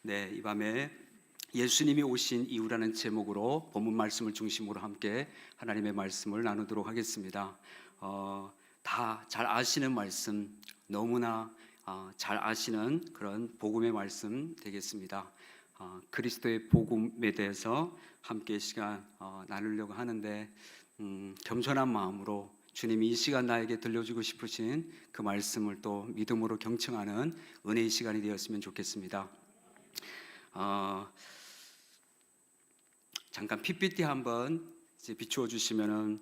네, 이 밤에 예수님이 오신 이유라는 제목으로 본문 말씀을 중심으로 함께 하나님의 말씀을 나누도록 하겠습니다. 다 잘 아시는 말씀, 너무나 잘 아시는 그런 복음의 말씀 되겠습니다. 그리스도의 복음에 대해서 함께 시간 나누려고 하는데 겸손한 마음으로 주님이 이 시간 나에게 들려주고 싶으신 그 말씀을 또 믿음으로 경청하는 은혜의 시간이 되었으면 좋겠습니다. 잠깐 PPT 한번 비추어 주시면은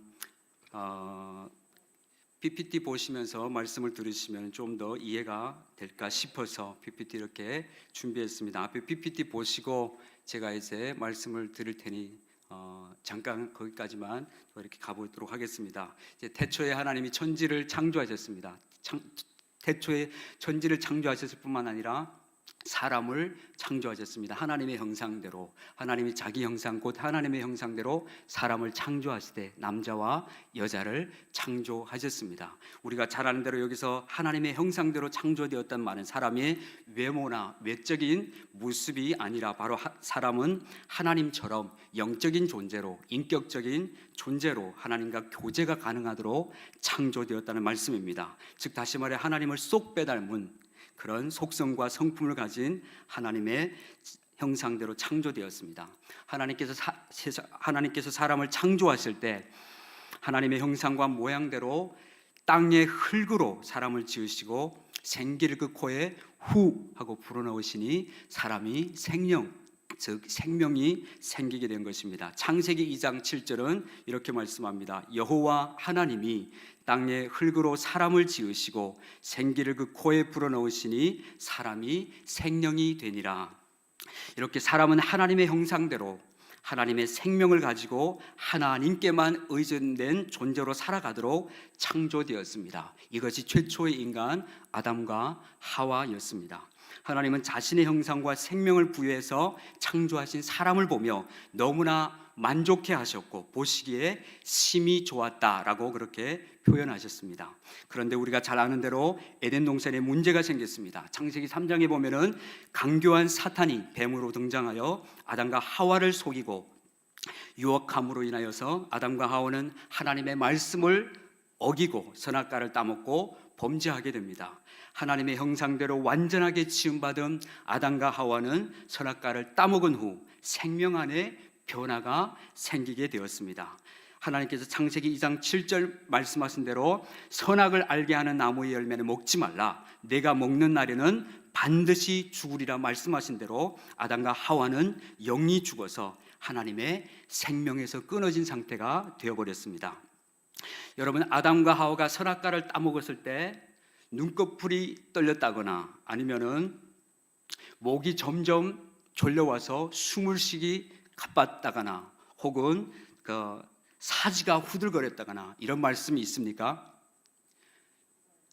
PPT 보시면서 말씀을 들으시면 좀 더 이해가 될까 싶어서 PPT 이렇게 준비했습니다. 앞에 PPT 보시고 제가 이제 말씀을 드릴 테니 잠깐 거기까지만 이렇게 가보도록 하겠습니다. 이제 태초에 하나님이 천지를 창조하셨습니다. 태초에 천지를 창조하셨을 뿐만 아니라 사람을 창조하셨습니다. 하나님의 형상대로, 하나님이 자기 형상 곧 하나님의 형상대로 사람을 창조하시되 남자와 여자를 창조하셨습니다. 우리가 잘 아는 대로 여기서 하나님의 형상대로 창조되었단 말은 사람의 외모나 외적인 모습이 아니라 바로 사람은 하나님처럼 영적인 존재로, 인격적인 존재로 하나님과 교제가 가능하도록 창조되었다는 말씀입니다. 즉 다시 말해 하나님을 쏙 빼닮은 그런 속성과 성품을 가진 하나님의 형상대로 창조되었습니다. 하나님께서 사람을 창조하실 때 하나님의 형상과 모양대로 땅의 흙으로 사람을 지으시고 생기를 그 코에 후 하고 불어넣으시니 사람이 즉 생명이 생기게 된 것입니다. 창세기 2장 7절은 이렇게 말씀합니다. 여호와 하나님이 땅의 흙으로 사람을 지으시고 생기를 그 코에 불어넣으시니 사람이 생명이 되니라. 이렇게 사람은 하나님의 형상대로 하나님의 생명을 가지고 하나님께만 의존된 존재로 살아가도록 창조되었습니다. 이것이 최초의 인간 아담과 하와였습니다. 하나님은 자신의 형상과 생명을 부여해서 창조하신 사람을 보며 너무나 만족해 하셨고 보시기에 심히 좋았다라고 그렇게 표현하셨습니다. 그런데 우리가 잘 아는 대로 에덴 동산에 문제가 생겼습니다. 창세기 3장에 보면은 강교한 사탄이 뱀으로 등장하여 아담과 하와를 속이고 유혹함으로 인하여서 아담과 하와는 하나님의 말씀을 어기고 선악과를 따먹고 범죄하게 됩니다. 하나님의 형상대로 완전하게 지음받은 아담과 하와는 선악과를 따먹은 후 생명 안에 변화가 생기게 되었습니다. 하나님께서 창세기 2장 7절 말씀하신 대로 선악을 알게 하는 나무의 열매는 먹지 말라. 내가 먹는 날에는 반드시 죽으리라 말씀하신 대로 아담과 하와는 영이 죽어서 하나님의 생명에서 끊어진 상태가 되어버렸습니다. 여러분, 아담과 하와가 선악과를 따먹었을 때 눈꺼풀이 떨렸다거나 아니면은 목이 점점 졸려와서 숨을 쉬기 가빴다거나 혹은 사지가 후들거렸다거나 이런 말씀이 있습니까?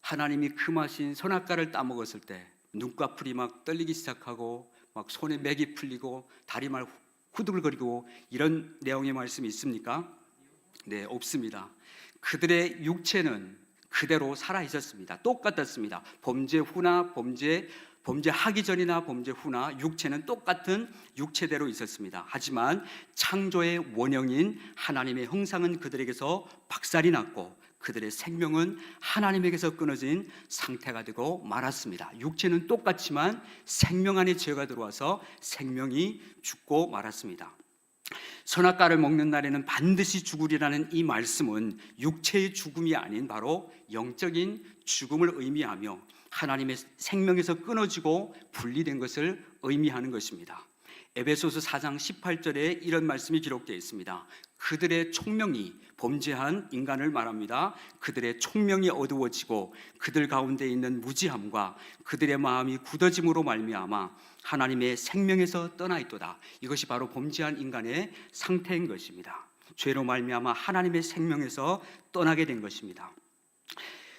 하나님이 금하신 선악과를 따먹었을 때 눈꺼풀이 막 떨리기 시작하고 막 손에 맥이 풀리고 다리 막 후들거리고 이런 내용의 말씀이 있습니까? 네, 없습니다. 그들의 육체는 그대로 살아 있었습니다. 똑같았습니다. 범죄 후나 범죄하기 전이나 범죄 후나 육체는 똑같은 육체대로 있었습니다. 하지만 창조의 원형인 하나님의 형상은 그들에게서 박살이 났고 그들의 생명은 하나님에게서 끊어진 상태가 되고 말았습니다. 육체는 똑같지만 생명 안에 죄가 들어와서 생명이 죽고 말았습니다. 선악과를 먹는 날에는 반드시 죽으리라는 이 말씀은 육체의 죽음이 아닌 바로 영적인 죽음을 의미하며 하나님의 생명에서 끊어지고 분리된 것을 의미하는 것입니다. 에베소서 4장 18절에 이런 말씀이 기록되어 있습니다. 그들의 총명이 범죄한 인간을 말합니다. 그들의 총명이 어두워지고 그들 가운데 있는 무지함과 그들의 마음이 굳어짐으로 말미암아 하나님의 생명에서 떠나 있도다. 이것이 바로 범죄한 인간의 상태인 것입니다. 죄로 말미암아 하나님의 생명에서 떠나게 된 것입니다.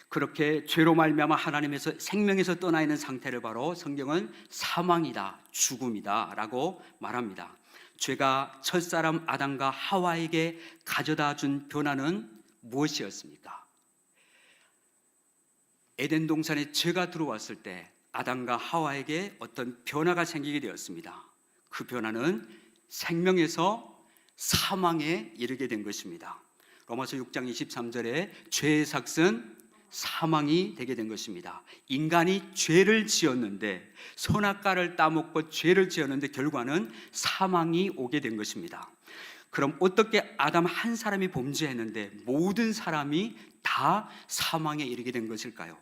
그렇게 죄로 말미암아 하나님에서 생명에서 떠나 있는 상태를 바로 성경은 사망이다, 죽음이다 라고 말합니다. 죄가 첫사람 아담과 하와에게 가져다 준 변화는 무엇이었습니까? 에덴 동산에 죄가 들어왔을 때 아담과 하와에게 어떤 변화가 생기게 되었습니다. 그 변화는 생명에서 사망에 이르게 된 것입니다. 로마서 6장 23절에 죄의 삭은 사망이 되게 된 것입니다. 인간이 죄를 지었는데, 선악과를 따먹고 죄를 지었는데 결과는 사망이 오게 된 것입니다. 그럼 어떻게 아담 한 사람이 범죄했는데 모든 사람이 다 사망에 이르게 된 것일까요?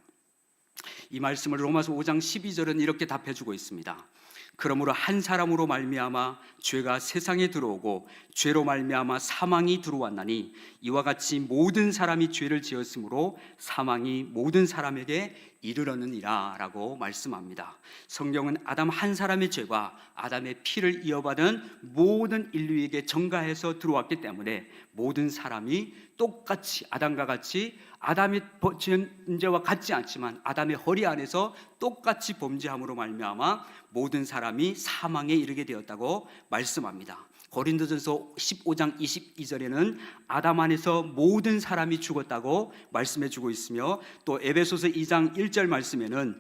이 말씀을 로마서 5장 12절은 이렇게 답해주고 있습니다. 그러므로 한 사람으로 말미암아 죄가 세상에 들어오고 죄로 말미암아 사망이 들어왔나니 이와 같이 모든 사람이 죄를 지었으므로 사망이 모든 사람에게 이르렀느니라 라고 말씀합니다. 성경은 아담 한 사람의 죄가 아담의 피를 이어받은 모든 인류에게 전가해서 들어왔기 때문에 모든 사람이 똑같이 아담과 같이 아담의 범죄와 같지 않지만 아담의 허리 안에서 똑같이 범죄함으로 말미암아 모든 사람이 사망에 이르게 되었다고 말씀합니다. 고린도전서 15장 22절에는 아담 안에서 모든 사람이 죽었다고 말씀해주고 있으며, 또 에베소서 2장 1절 말씀에는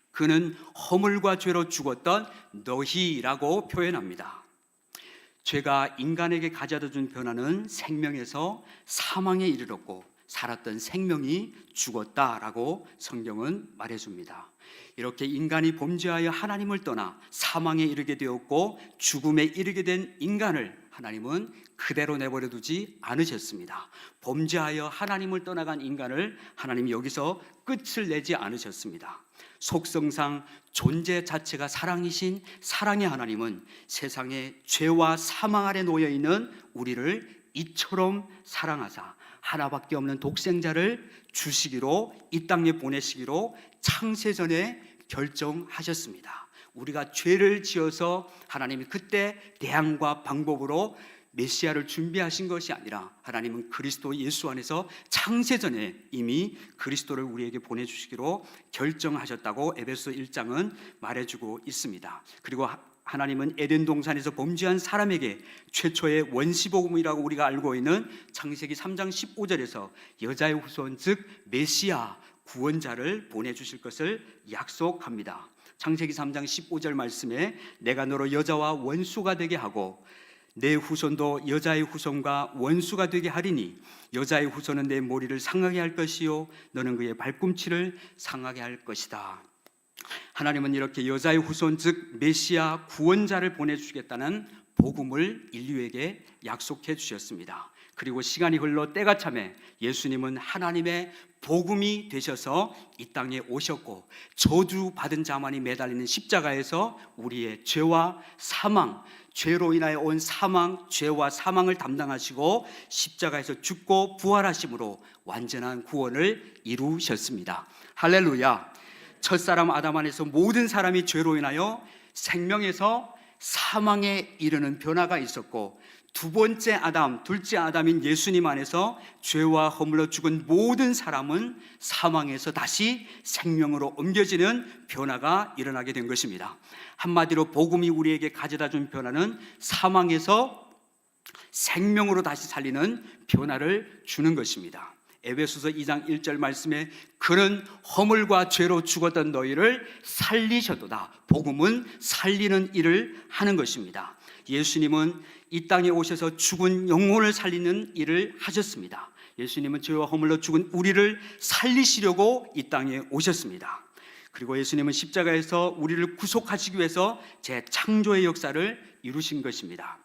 그는 허물과 죄로 죽었던 너희라고 표현합니다. 죄가 인간에게 가져다 준 변화는 생명에서 사망에 이르렀고 살았던 생명이 죽었다라고 성경은 말해줍니다. 이렇게 인간이 범죄하여 하나님을 떠나 사망에 이르게 되었고 죽음에 이르게 된 인간을 하나님은 그대로 내버려 두지 않으셨습니다. 범죄하여 하나님을 떠나간 인간을 하나님이 여기서 끝을 내지 않으셨습니다. 속성상 존재 자체가 사랑이신 사랑의 하나님은 세상에 죄와 사망 아래 놓여 있는 우리를 이처럼 사랑하사 하나밖에 없는 독생자를 주시기로, 이 땅에 보내시기로 창세전에 결정하셨습니다. 우리가 죄를 지어서 하나님이 그때 대안과 방법으로 메시아를 준비하신 것이 아니라 하나님은 그리스도 예수 안에서 창세전에 이미 그리스도를 우리에게 보내주시기로 결정하셨다고 에베소 1장은 말해주고 있습니다. 그리고 하나님은 에덴 동산에서 범죄한 사람에게 최초의 원시복음이라고 우리가 알고 있는 창세기 3장 15절에서 여자의 후손 즉 메시아 구원자를 보내주실 것을 약속합니다. 창세기 3장 15절 말씀에 내가 너로 여자와 원수가 되게 하고 내 후손도 여자의 후손과 원수가 되게 하리니 여자의 후손은 내 머리를 상하게 할 것이요 너는 그의 발꿈치를 상하게 할 것이다. 하나님은 이렇게 여자의 후손 즉 메시아 구원자를 보내주시겠다는 복음을 인류에게 약속해 주셨습니다. 그리고 시간이 흘러 때가 참에 예수님은 하나님의 복음이 되셔서 이 땅에 오셨고 저주받은 자만이 매달리는 십자가에서 우리의 죄와 사망, 죄로 인하여 온 사망, 죄와 사망을 담당하시고 십자가에서 죽고 부활하심으로 완전한 구원을 이루셨습니다. 할렐루야. 첫사람 아담 안에서 모든 사람이 죄로 인하여 생명에서 사망에 이르는 변화가 있었고, 두 번째 아담, 둘째 아담인 예수님 안에서 죄와 허물로 죽은 모든 사람은 사망에서 다시 생명으로 옮겨지는 변화가 일어나게 된 것입니다. 한마디로 복음이 우리에게 가져다 준 변화는 사망에서 생명으로 다시 살리는 변화를 주는 것입니다. 에베소서 2장 1절 말씀에 그는 허물과 죄로 죽었던 너희를 살리셨도다. 복음은 살리는 일을 하는 것입니다. 예수님은 이 땅에 오셔서 죽은 영혼을 살리는 일을 하셨습니다. 예수님은 죄와 허물로 죽은 우리를 살리시려고 이 땅에 오셨습니다. 그리고 예수님은 십자가에서 우리를 구속하시기 위해서 재창조의 역사를 이루신 것입니다.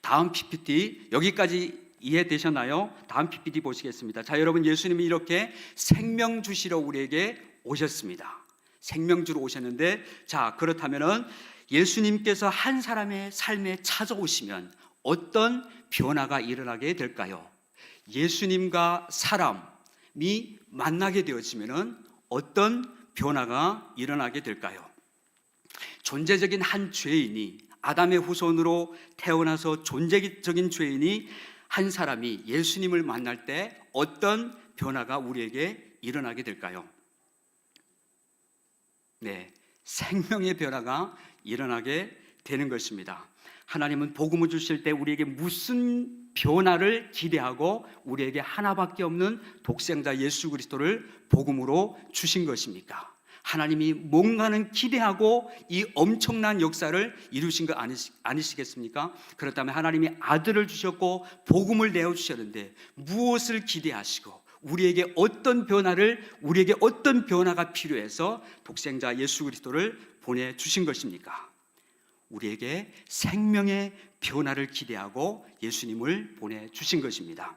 다음 PPT 여기까지 이해되셨나요? 다음 PPT 보시겠습니다. 자, 여러분, 예수님이 이렇게 생명 주시러 우리에게 오셨습니다. 생명 주러 오셨는데, 자, 그렇다면은 예수님께서 한 사람의 삶에 찾아오시면 어떤 변화가 일어나게 될까요? 예수님과 사람이 만나게 되어지면은 어떤 변화가 일어나게 될까요? 존재적인 한 죄인이, 아담의 후손으로 태어나서 존재적인 죄인이 한 사람이 예수님을 만날 때 어떤 변화가 우리에게 일어나게 될까요? 네, 생명의 변화가 일어나게 되는 것입니다. 하나님은 복음을 주실 때 우리에게 무슨 변화를 기대하고 우리에게 하나밖에 없는 독생자 예수 그리스도를 복음으로 주신 것입니까? 하나님이 뭔가는 기대하고 이 엄청난 역사를 이루신 거 아니시겠습니까? 그렇다면 하나님이 아들을 주셨고 복음을 내어주셨는데 무엇을 기대하시고 우리에게 어떤 변화가 필요해서 독생자 예수 그리스도를 보내주신 것입니까? 우리에게 생명의 변화를 기대하고 예수님을 보내주신 것입니다.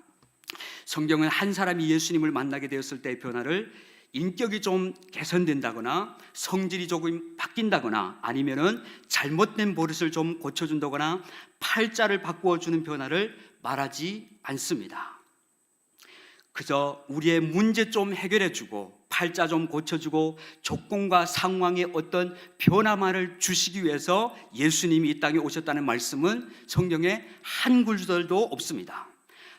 성경은 한 사람이 예수님을 만나게 되었을 때의 변화를 인격이 좀 개선된다거나 성질이 조금 바뀐다거나 아니면은 잘못된 버릇을 좀 고쳐준다거나 팔자를 바꾸어주는 변화를 말하지 않습니다. 그저 우리의 문제 좀 해결해주고 팔자 좀 고쳐주고 조건과 상황에 어떤 변화만을 주시기 위해서 예수님이 이 땅에 오셨다는 말씀은 성경에 한 구절도 없습니다.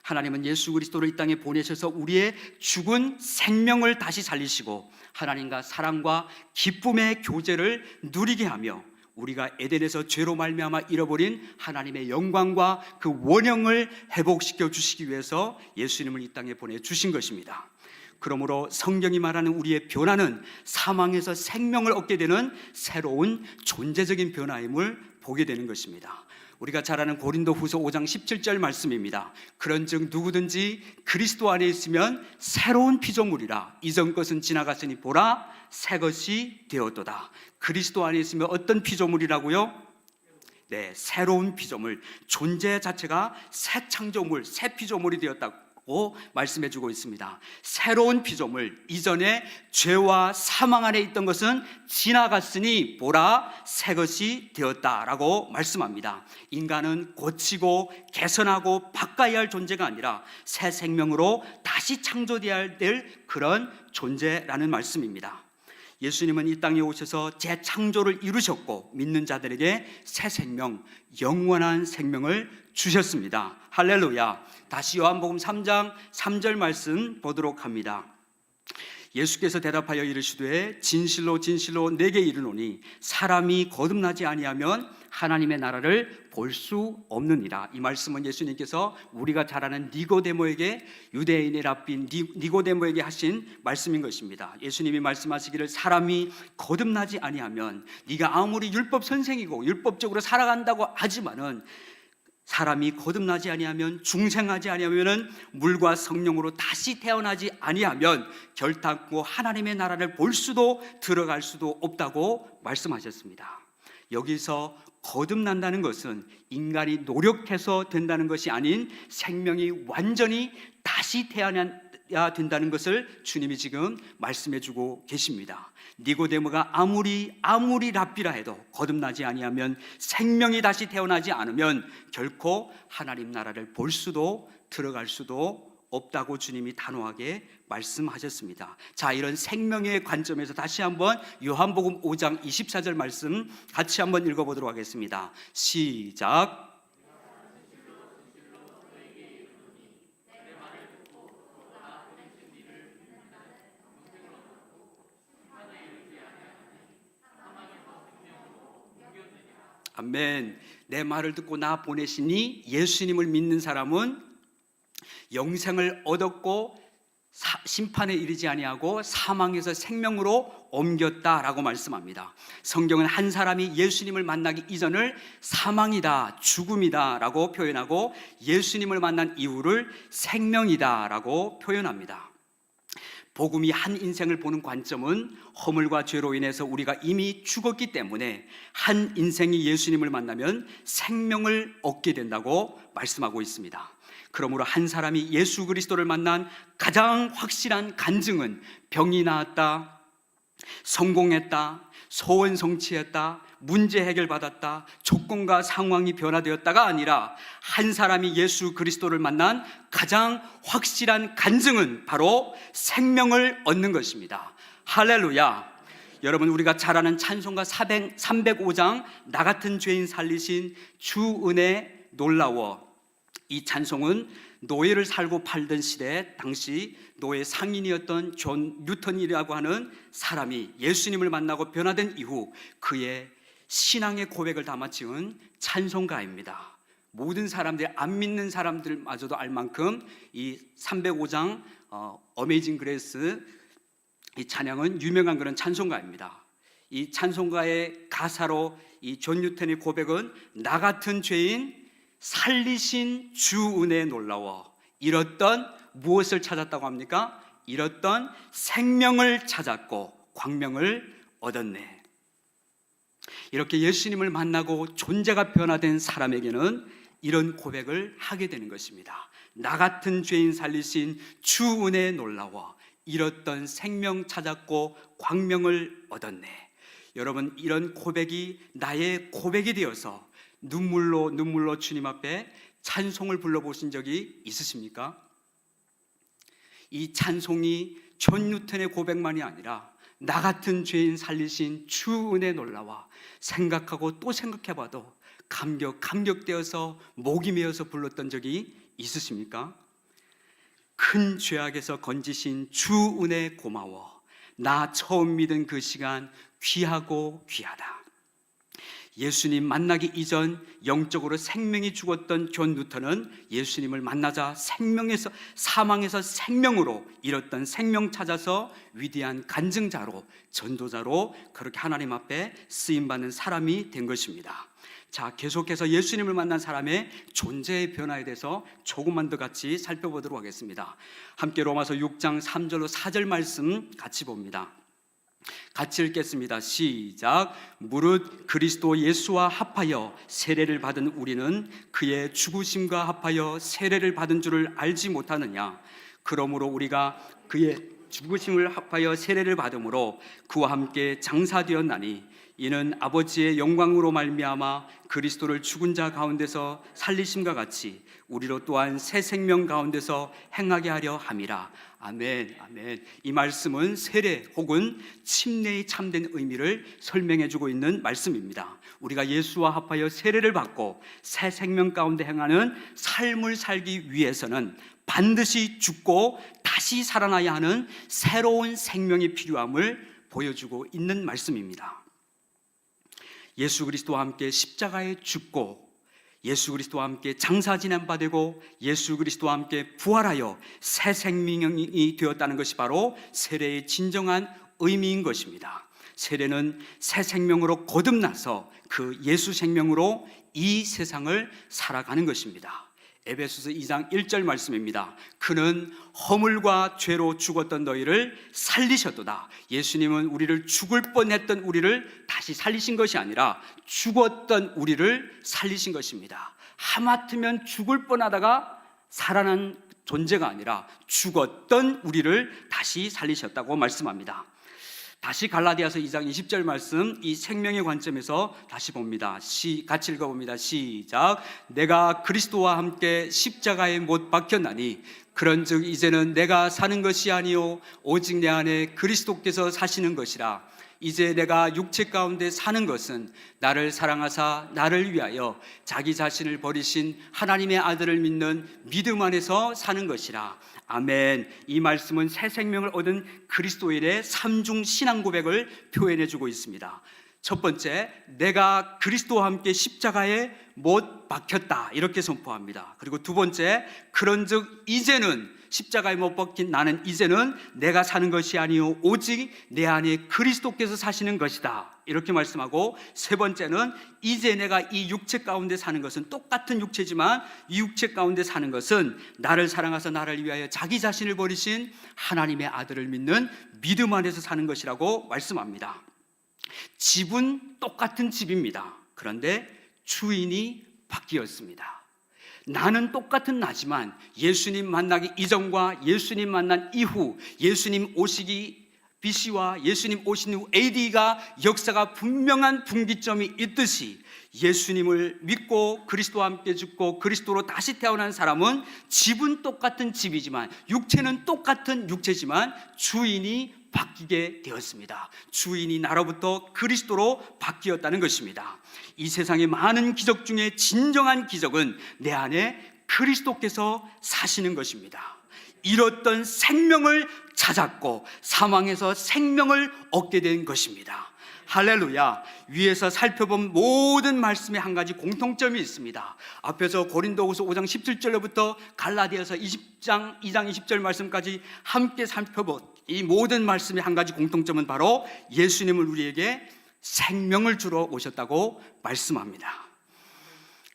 하나님은 예수 그리스도를 이 땅에 보내셔서 우리의 죽은 생명을 다시 살리시고 하나님과 사랑과 기쁨의 교제를 누리게 하며 우리가 에덴에서 죄로 말미암아 잃어버린 하나님의 영광과 그 원형을 회복시켜 주시기 위해서 예수님을 이 땅에 보내주신 것입니다. 그러므로 성경이 말하는 우리의 변화는 사망에서 생명을 얻게 되는 새로운 존재적인 변화임을 보게 되는 것입니다. 우리가 잘 아는 고린도후서 5장 17절 말씀입니다. 그런즉 누구든지 그리스도 안에 있으면 새로운 피조물이라 이전 것은 지나갔으니 보라 새 것이 되었도다. 그리스도 안에 있으면 어떤 피조물이라고요? 네, 새로운 피조물, 존재 자체가 새 창조물, 새 피조물이 되었다고 말씀해 주고 있습니다. 새로운 피조물, 이전에 죄와 사망 안에 있던 것은 지나갔으니 보라 새 것이 되었다라고 말씀합니다. 인간은 고치고 개선하고 바꿔야 할 존재가 아니라 새 생명으로 다시 창조되어야 될 그런 존재라는 말씀입니다. 예수님은 이 땅에 오셔서 재창조를 이루셨고 믿는 자들에게 새 생명, 영원한 생명을 주셨습니다. 할렐루야. 다시 요한복음 3장 3절 말씀 보도록 합니다. 예수께서 대답하여 이르시되 진실로 진실로 내게 이르노니 사람이 거듭나지 아니하면 하나님의 나라를 볼 수 없느니라. 이 말씀은 예수님께서 우리가 잘 아는 니고데모에게, 유대인의 랍비 니고데모에게 하신 말씀인 것입니다. 예수님이 말씀하시기를 사람이 거듭나지 아니하면 네가 아무리 율법 선생이고 율법적으로 살아간다고 하지만은 사람이 거듭나지 아니하면, 중생하지 아니하면은 물과 성령으로 다시 태어나지 아니하면 결단코 하나님의 나라를 볼 수도 들어갈 수도 없다고 말씀하셨습니다. 여기서 거듭난다는 것은 인간이 노력해서 된다는 것이 아닌 생명이 완전히 다시 태어나야 된다는 것을 주님이 지금 말씀해 주고 계십니다. 니고데모가 아무리 랍비라 해도 거듭나지 아니하면, 생명이 다시 태어나지 않으면 결코 하나님 나라를 볼 수도 들어갈 수도 없다고 주님이 단호하게 말씀하셨습니다. 자, 이런 생명의 관점에서 다시 한번 요한복음 5장 24절 말씀 같이 한번 읽어보도록 하겠습니다. 시작. 아멘. 내 말을 듣고 나 보내시니 예수님을 믿는 사람은 영생을 얻었고 심판에 이르지 아니하고 사망에서 생명으로 옮겼다라고 말씀합니다. 성경은 한 사람이 예수님을 만나기 이전을 사망이다, 죽음이다라고 표현하고 예수님을 만난 이후를 생명이다라고 표현합니다. 복음이 한 인생을 보는 관점은 허물과 죄로 인해서 우리가 이미 죽었기 때문에 한 인생이 예수님을 만나면 생명을 얻게 된다고 말씀하고 있습니다. 그러므로 한 사람이 예수 그리스도를 만난 가장 확실한 간증은 병이 나았다, 성공했다, 소원 성취했다, 문제 해결받았다, 조건과 상황이 변화되었다가 아니라 한 사람이 예수 그리스도를 만난 가장 확실한 간증은 바로 생명을 얻는 것입니다. 할렐루야. 여러분, 우리가 잘 아는 찬송가 305장 나 같은 죄인 살리신 주 은혜 놀라워, 이 찬송은 노예를 살고 팔던 시대 당시 노예 상인이었던 존 뉴턴이라고 하는 사람이 예수님을 만나고 변화된 이후 그의 신앙의 고백을 담아 지은 찬송가입니다. 모든 사람들이, 안 믿는 사람들마저도 알 만큼 이 305장 어메이징 그레이스 이 찬양은 유명한 그런 찬송가입니다. 이 찬송가의 가사로 이 존 뉴턴의 고백은 나 같은 죄인 살리신 주 은혜에 놀라워 잃었던 무엇을 찾았다고 합니까? 잃었던 생명을 찾았고 광명을 얻었네. 이렇게 예수님을 만나고 존재가 변화된 사람에게는 이런 고백을 하게 되는 것입니다. 나 같은 죄인 살리신 주 은혜에 놀라워 잃었던 생명 찾았고 광명을 얻었네. 여러분, 이런 고백이 나의 고백이 되어서 눈물로 주님 앞에 찬송을 불러보신 적이 있으십니까? 이 찬송이 존 뉴턴의 고백만이 아니라 나 같은 죄인 살리신 주 은혜 놀라와 생각하고 또 생각해봐도 감격되어서 목이 메어서 불렀던 적이 있으십니까? 큰 죄악에서 건지신 주 은혜 고마워 나 처음 믿은 그 시간 귀하고 귀하다. 예수님 만나기 이전 영적으로 생명이 죽었던 존 뉴턴은 예수님을 만나자 사망에서 생명으로 잃었던 생명 찾아서 위대한 간증자로 전도자로 그렇게 하나님 앞에 쓰임받는 사람이 된 것입니다. 자, 계속해서 예수님을 만난 사람의 존재의 변화에 대해서 조금만 더 같이 살펴보도록 하겠습니다. 함께 로마서 6장 3절로 4절 말씀 같이 봅니다. 같이 읽겠습니다. 시작. 무릇 그리스도 예수와 합하여 세례를 받은 우리는 그의 죽으심과 합하여 세례를 받은 줄을 알지 못하느냐. 그러므로 우리가 그의 죽으심을 합하여 세례를 받음으로 그와 함께 장사되었나니 이는 아버지의 영광으로 말미암아 그리스도를 죽은 자 가운데서 살리심과 같이 우리로 또한 새 생명 가운데서 행하게 하려 함이라. 아멘, 아멘. 이 말씀은 세례 혹은 침례의 참된 의미를 설명해 주고 있는 말씀입니다. 우리가 예수와 합하여 세례를 받고 새 생명 가운데 행하는 삶을 살기 위해서는 반드시 죽고 다시 살아나야 하는 새로운 생명이 필요함을 보여주고 있는 말씀입니다. 예수 그리스도와 함께 십자가에 죽고 예수 그리스도와 함께 장사 지난 바 되고 예수 그리스도와 함께 부활하여 새 생명이 되었다는 것이 바로 세례의 진정한 의미인 것입니다. 세례는 새 생명으로 거듭나서 그 예수 생명으로 이 세상을 살아가는 것입니다. 에베소서 2장 1절 말씀입니다. 그는 허물과 죄로 죽었던 너희를 살리셨도다. 예수님은 우리를 죽을 뻔했던 우리를 다시 살리신 것이 아니라 죽었던 우리를 살리신 것입니다. 하마터면 죽을 뻔하다가 살아난 존재가 아니라 죽었던 우리를 다시 살리셨다고 말씀합니다. 다시 갈라디아서 2장 20절 말씀, 이 생명의 관점에서 다시 봅니다. 같이 읽어봅니다. 시작. 내가 그리스도와 함께 십자가에 못 박혔나니 그런즉 이제는 내가 사는 것이 아니요 오직 내 안에 그리스도께서 사시는 것이라. 이제 내가 육체 가운데 사는 것은 나를 사랑하사 나를 위하여 자기 자신을 버리신 하나님의 아들을 믿는 믿음 안에서 사는 것이라. 아멘. 이 말씀은 새 생명을 얻은 그리스도인의 삼중 신앙 고백을 표현해 주고 있습니다. 첫 번째, 내가 그리스도와 함께 십자가에 못 박혔다, 이렇게 선포합니다. 그리고 두 번째, 그런즉 이제는 십자가에 못 박힌 나는 이제는 내가 사는 것이 아니요 오직 내 안에 그리스도께서 사시는 것이다, 이렇게 말씀하고, 세 번째는 이제 내가 이 육체 가운데 사는 것은 똑같은 육체지만 이 육체 가운데 사는 것은 나를 사랑하사 나를 위하여 자기 자신을 버리신 하나님의 아들을 믿는 믿음 안에서 사는 것이라고 말씀합니다. 집은 똑같은 집입니다. 그런데 주인이 바뀌었습니다. 나는 똑같은 나지만 예수님 만나기 이전과 예수님 만난 이후, 예수님 오시기 BC와 예수님 오신 후 AD가 역사가 분명한 분기점이 있듯이 예수님을 믿고 그리스도와 함께 죽고 그리스도로 다시 태어난 사람은 집은 똑같은 집이지만 육체는 똑같은 육체지만 주인이 바뀌게 되었습니다. 주인이 나로부터 그리스도로 바뀌었다는 것입니다. 이 세상의 많은 기적 중에 진정한 기적은 내 안에 그리스도께서 사시는 것입니다. 잃었던 생명을 찾았고 사망에서 생명을 얻게 된 것입니다. 할렐루야. 위에서 살펴본 모든 말씀에 한 가지 공통점이 있습니다. 앞에서 고린도후서 5장 17절로부터 갈라디아서 2장 20절 말씀까지 함께 살펴본 이 모든 말씀의 한 가지 공통점은 바로 예수님을 우리에게 생명을 주러 오셨다고 말씀합니다.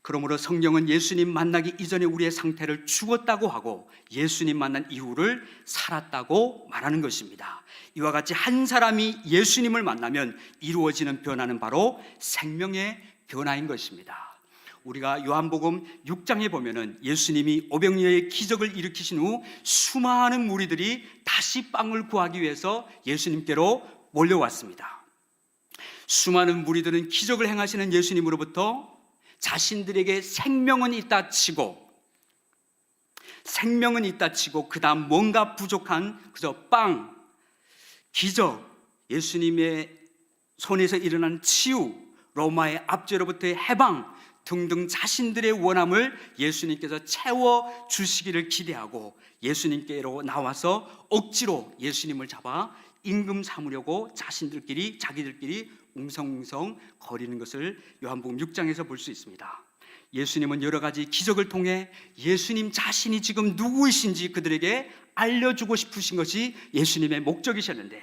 그러므로 성경은 예수님 만나기 이전에 우리의 상태를 죽었다고 하고 예수님 만난 이후를 살았다고 말하는 것입니다. 이와 같이 한 사람이 예수님을 만나면 이루어지는 변화는 바로 생명의 변화인 것입니다. 우리가 요한복음 6장에 보면은 예수님이 오병이어의 기적을 일으키신 후 수많은 무리들이 다시 빵을 구하기 위해서 예수님께로 몰려왔습니다. 수많은 무리들은 기적을 행하시는 예수님으로부터 자신들에게 생명은 있다 치고 그 다음 뭔가 부족한 그저 빵, 기적, 예수님의 손에서 일어난 치유, 로마의 압제로부터의 해방 등등 자신들의 원함을 예수님께서 채워주시기를 기대하고 예수님께로 나와서 억지로 예수님을 잡아 임금 삼으려고 자기들끼리 웅성웅성 거리는 것을 요한복음 6장에서 볼 수 있습니다. 예수님은 여러 가지 기적을 통해 예수님 자신이 지금 누구이신지 그들에게 알려주고 싶으신 것이 예수님의 목적이셨는데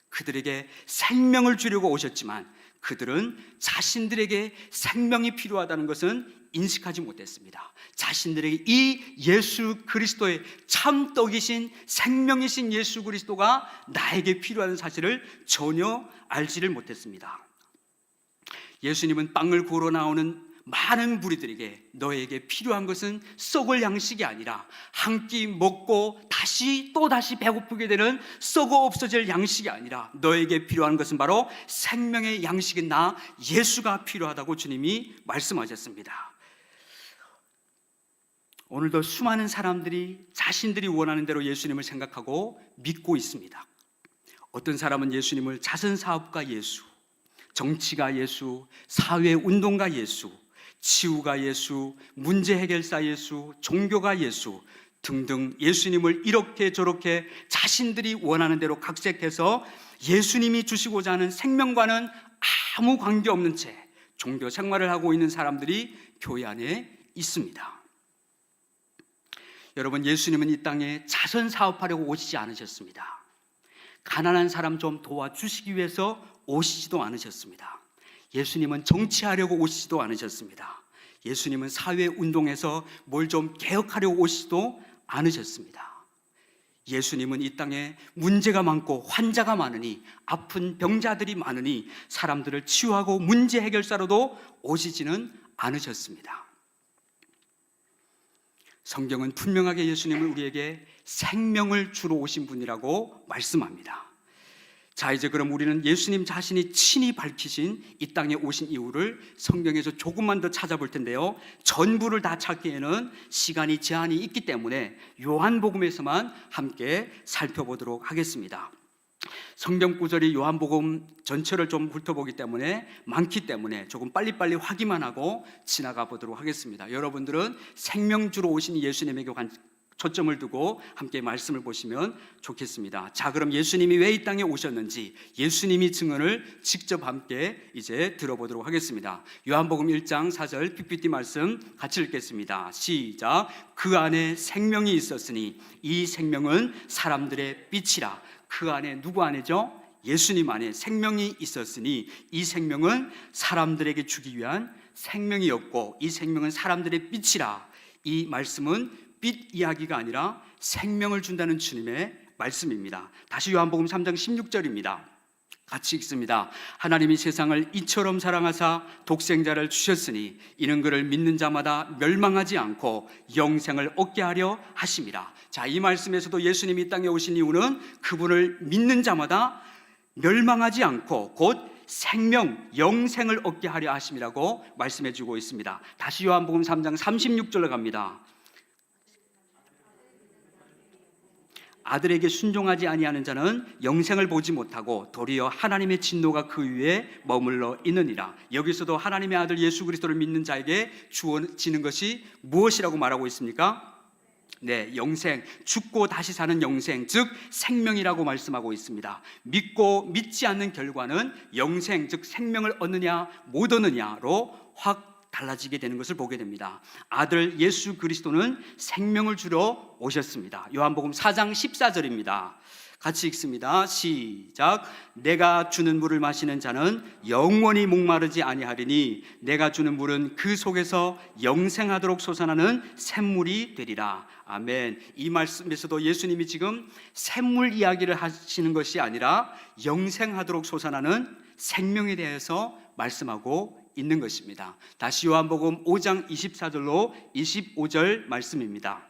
그들에게 생명을 주려고 오셨지만 그들은 자신들에게 생명이 필요하다는 것은 인식하지 못했습니다. 자신들에게 이 예수 그리스도의 참 떡이신 생명이신 예수 그리스도가 나에게 필요한 사실을 전혀 알지를 못했습니다. 예수님은 빵을 구우러 나오는 많은 무리들에게 너에게 필요한 것은 썩을 양식이 아니라 한 끼 먹고 또다시 배고프게 되는 썩어 없어질 양식이 아니라 너에게 필요한 것은 바로 생명의 양식인 나 예수가 필요하다고 주님이 말씀하셨습니다. 오늘도 수많은 사람들이 자신들이 원하는 대로 예수님을 생각하고 믿고 있습니다. 어떤 사람은 예수님을 자선사업가 예수, 정치가 예수, 사회운동가 예수, 치유가 예수, 문제 해결사 예수, 종교가 예수 등등 예수님을 이렇게 저렇게 자신들이 원하는 대로 각색해서 예수님이 주시고자 하는 생명과는 아무 관계없는 채 종교 생활을 하고 있는 사람들이 교회 안에 있습니다. 여러분, 예수님은 이 땅에 자선 사업하려고 오시지 않으셨습니다. 가난한 사람 좀 도와주시기 위해서 오시지도 않으셨습니다. 예수님은 정치하려고 오시지도 않으셨습니다. 예수님은 사회운동에서 뭘 좀 개혁하려고 오시지도 않으셨습니다. 예수님은 이 땅에 문제가 많고 환자가 많으니 아픈 병자들이 많으니 사람들을 치유하고 문제 해결사로도 오시지는 않으셨습니다. 성경은 분명하게 예수님을 우리에게 생명을 주러 오신 분이라고 말씀합니다. 자, 이제 그럼 우리는 예수님 자신이 친히 밝히신 이 땅에 오신 이유를 성경에서 조금만 더 찾아볼 텐데요, 전부를 다 찾기에는 시간이 제한이 있기 때문에 요한복음에서만 함께 살펴보도록 하겠습니다. 성경 구절이 요한복음 전체를 좀 훑어보기 때문에 많기 때문에 조금 빨리빨리 확인만 하고 지나가 보도록 하겠습니다. 여러분들은 생명 주러 오신 예수님에게 초점을 두고 함께 말씀을 보시면 좋겠습니다. 자, 그럼 예수님이 왜 이 땅에 오셨는지 예수님이 증언을 직접 함께 이제 들어보도록 하겠습니다. 요한복음 1장 4절 PPT 말씀 같이 읽겠습니다. 시작. 그 안에 생명이 있었으니 이 생명은 사람들의 빛이라. 그 안에 누구 안에죠? 예수님 안에 생명이 있었으니 이 생명은 사람들에게 주기 위한 생명이었고 이 생명은 사람들의 빛이라. 이 말씀은 빛 이야기가 아니라 생명을 준다는 주님의 말씀입니다. 다시 요한복음 3장 16절입니다. 같이 읽습니다. 하나님이 세상을 이처럼 사랑하사 독생자를 주셨으니 이는 그를 믿는 자마다 멸망하지 않고 영생을 얻게 하려 하심이라. 자, 이 말씀에서도 예수님이 이 땅에 오신 이유는 그분을 믿는 자마다 멸망하지 않고 곧 생명, 영생을 얻게 하려 하심이라고 말씀해 주고 있습니다. 다시 요한복음 3장 36절로 갑니다. 아들에게 순종하지 아니하는 자는 영생을 보지 못하고 도리어 하나님의 진노가 그 위에 머물러 있느니라. 여기서도 하나님의 아들 예수 그리스도를 믿는 자에게 주어지는 것이 무엇이라고 말하고 있습니까? 네, 영생, 죽고 다시 사는 영생, 즉 생명이라고 말씀하고 있습니다. 믿고 믿지 않는 결과는 영생, 즉 생명을 얻느냐 못 얻느냐로 확 달라지게 되는 것을 보게 됩니다. 아들 예수 그리스도는 생명을 주러 오셨습니다. 요한복음 4장 14절입니다. 같이 읽습니다. 시작. 내가 주는 물을 마시는 자는 영원히 목마르지 아니하리니 내가 주는 물은 그 속에서 영생하도록 솟아나는 샘물이 되리라. 아멘. 이 말씀에서도 예수님이 지금 샘물 이야기를 하시는 것이 아니라 영생하도록 솟아나는 생명에 대해서 말씀하고 있는 것입니다. 다시 요한복음 5장 24절로 25절 말씀입니다.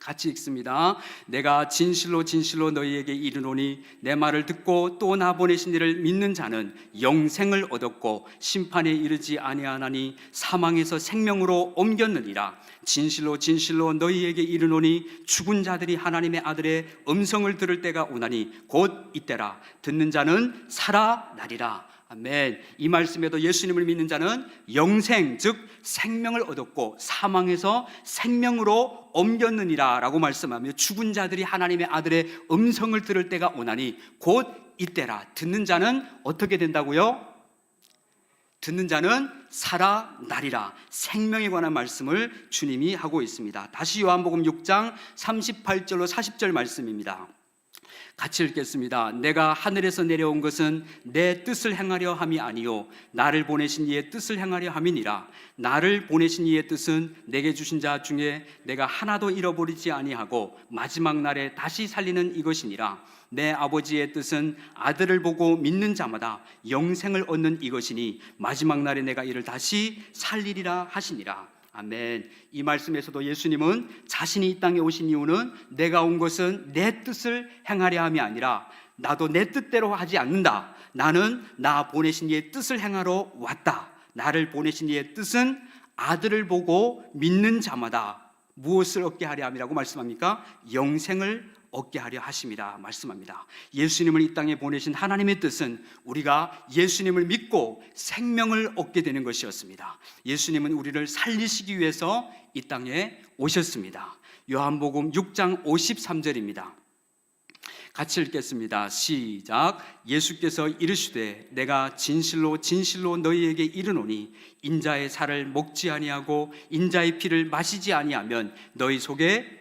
같이 읽습니다. 내가 진실로 진실로 너희에게 이르노니 내 말을 듣고 또 나 보내신 이를 믿는 자는 영생을 얻었고 심판에 이르지 아니하나니 사망에서 생명으로 옮겼느니라. 진실로 진실로 너희에게 이르노니 죽은 자들이 하나님의 아들의 음성을 들을 때가 오나니 곧 이때라. 듣는 자는 살아나리라. 아멘. 이 말씀에도 예수님을 믿는 자는 영생, 즉 생명을 얻었고 사망에서 생명으로 옮겼느니라 라고 말씀하며 죽은 자들이 하나님의 아들의 음성을 들을 때가 오나니 곧 이때라. 듣는 자는 어떻게 된다고요? 듣는 자는 살아나리라. 생명에 관한 말씀을 주님이 하고 있습니다. 다시 요한복음 6장 38절로 40절 말씀입니다. 같이 읽겠습니다. 내가 하늘에서 내려온 것은 내 뜻을 행하려 함이 아니요 나를 보내신 이의 뜻을 행하려 함이니라. 나를 보내신 이의 뜻은 내게 주신 자 중에 내가 하나도 잃어버리지 아니하고 마지막 날에 다시 살리는 이것이니라. 내 아버지의 뜻은 아들을 보고 믿는 자마다 영생을 얻는 이것이니 마지막 날에 내가 이를 다시 살리리라 하시니라. 아멘. 이 말씀에서도 예수님은 자신이 이 땅에 오신 이유는 내가 온 것은 내 뜻을 행하려 함이 아니라 나도 내 뜻대로 하지 않는다. 나는 나 보내신 이의 뜻을 행하러 왔다. 나를 보내신 이의 뜻은 아들을 보고 믿는 자마다 무엇을 얻게 하려 함이라고 말씀합니까? 영생을 얻게 하려 하심이라 말씀합니다. 예수님을 이 땅에 보내신 하나님의 뜻은 우리가 예수님을 믿고 생명을 얻게 되는 것이었습니다. 예수님은 우리를 살리시기 위해서 이 땅에 오셨습니다. 요한복음 6장 53절입니다. 같이 읽겠습니다. 시작. 예수께서 이르시되 내가 진실로 진실로 너희에게 이르노니 인자의 살을 먹지 아니하고 인자의 피를 마시지 아니하면 너희 속에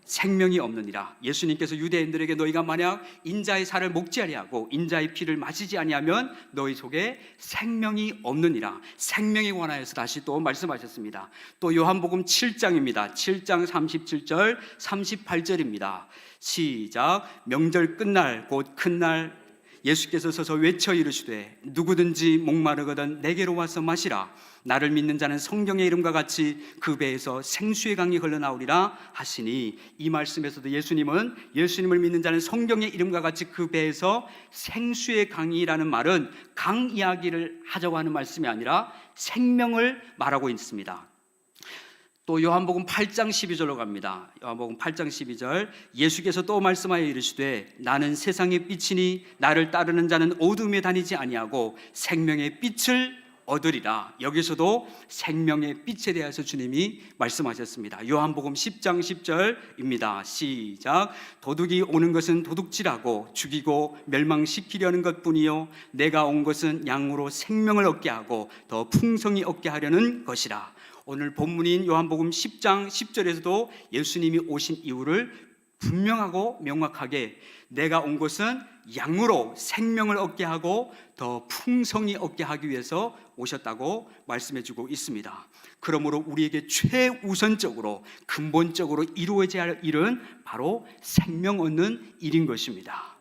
생명이 없느니라. 예수님께서 유대인들에게 너희가 만약 인자의 살을 먹지 아니하고 인자의 피를 마시지 아니하면 너희 속에 생명이 없느니라. 생명에 관하여서 다시 또 말씀하셨습니다. 또 요한복음 7장입니다. 7장 37절 38절입니다. 시작. 명절 끝날 곧 큰 날 예수께서 서서 외쳐 이르시되 누구든지 목마르거든 내게로 와서 마시라. 나를 믿는 자는 성경의 이름과 같이 그 배에서 생수의 강이 흘러나오리라 하시니, 이 말씀에서도 예수님은 예수님을 믿는 자는 성경의 이름과 같이 그 배에서 생수의 강이라는 말은 강 이야기를 하자고 하는 말씀이 아니라 생명을 말하고 있습니다. 또 요한복음 8장 12절로 갑니다. 요한복음 8장 12절 예수께서 또 말씀하여 이르시되 나는 세상의 빛이니 나를 따르는 자는 어둠에 다니지 아니하고 생명의 빛을 얻으리라. 여기서도 생명의 빛에 대해서 주님이 말씀하셨습니다. 요한복음 10장 10절입니다. 시작. 도둑이 오는 것은 도둑질하고 죽이고 멸망시키려는 것뿐이요 내가 온 것은 양으로 생명을 얻게 하고 더 풍성히 얻게 하려는 것이라. 오늘 본문인 요한복음 10장 10절에서도 예수님이 오신 이유를 분명하고 명확하게 내가 온 것은 양으로 생명을 얻게 하고 더 풍성히 얻게 하기 위해서 오셨다고 말씀해주고 있습니다. 그러므로 우리에게 최우선적으로 근본적으로 이루어져야 할 일은 바로 생명 얻는 일인 것입니다.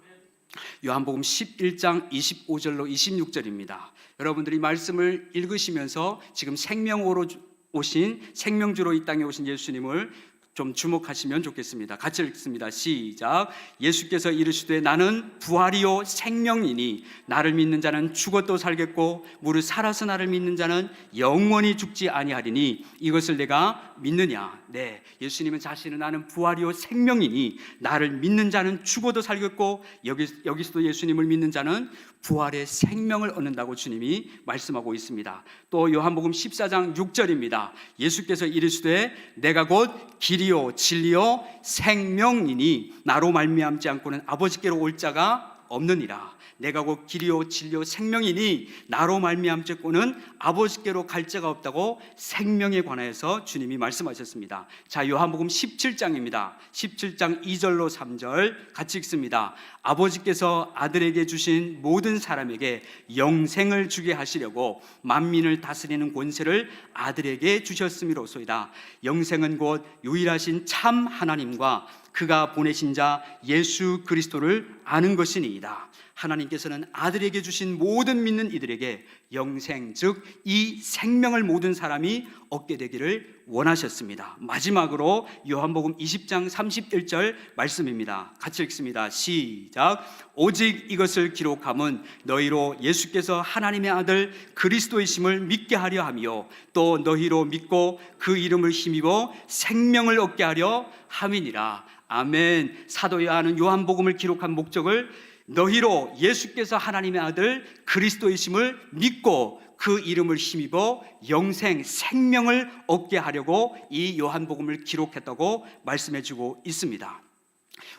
요한복음 11장 25절로 26절입니다. 여러분들이 말씀을 읽으시면서 지금 생명으로 오신 생명주로 이 땅에 오신 예수님을 좀 주목하시면 좋겠습니다. 같이 읽습니다. 시작. 예수께서 이르시되 나는 부활이요 생명이니 나를 믿는 자는 죽어도 살겠고 무릇 살아서 나를 믿는 자는 영원히 죽지 아니하리니 이것을 내가 믿느냐. 네, 예수님은 자신은 나는 부활이요 생명이니 나를 믿는 자는 죽어도 살겠고 여기서도 예수님을 믿는 자는 부활의 생명을 얻는다고 주님이 말씀하고 있습니다. 또 요한복음 14장 6절입니다. 예수께서 이르시되 내가 곧 길이요 진리요 생명이니 나로 말미암지 않고는 아버지께로 올 자가 없느니라. 내가 곧 길이요 진리요 생명이니 나로 말미암고는 아버지께로 갈 자가 없다고 생명에 관하여서 주님이 말씀하셨습니다. 자, 요한복음 17장입니다. 17장 2절로 3절 같이 읽습니다. 아버지께서 아들에게 주신 모든 사람에게 영생을 주게 하시려고 만민을 다스리는 권세를 아들에게 주셨음이로소이다. 영생은 곧 유일하신 참 하나님과 그가 보내신 자 예수 그리스도를 아는 것이니이다. 하나님께서는 아들에게 주신 모든 믿는 이들에게 영생, 즉 이 생명을 모든 사람이 얻게 되기를 원하셨습니다. 마지막으로 요한복음 20장 31절 말씀입니다. 같이 읽습니다. 시작. 오직 이것을 기록함은 너희로 예수께서 하나님의 아들 그리스도이심을 믿게 하려 하며 또 너희로 믿고 그 이름을 힘입어 생명을 얻게 하려 함이니라. 아멘. 사도 요한은 요한복음을 기록한 목적을 너희로 예수께서 하나님의 아들 그리스도이심을 믿고 그 이름을 힘입어 영생, 생명을 얻게 하려고 이 요한복음을 기록했다고 말씀해주고 있습니다.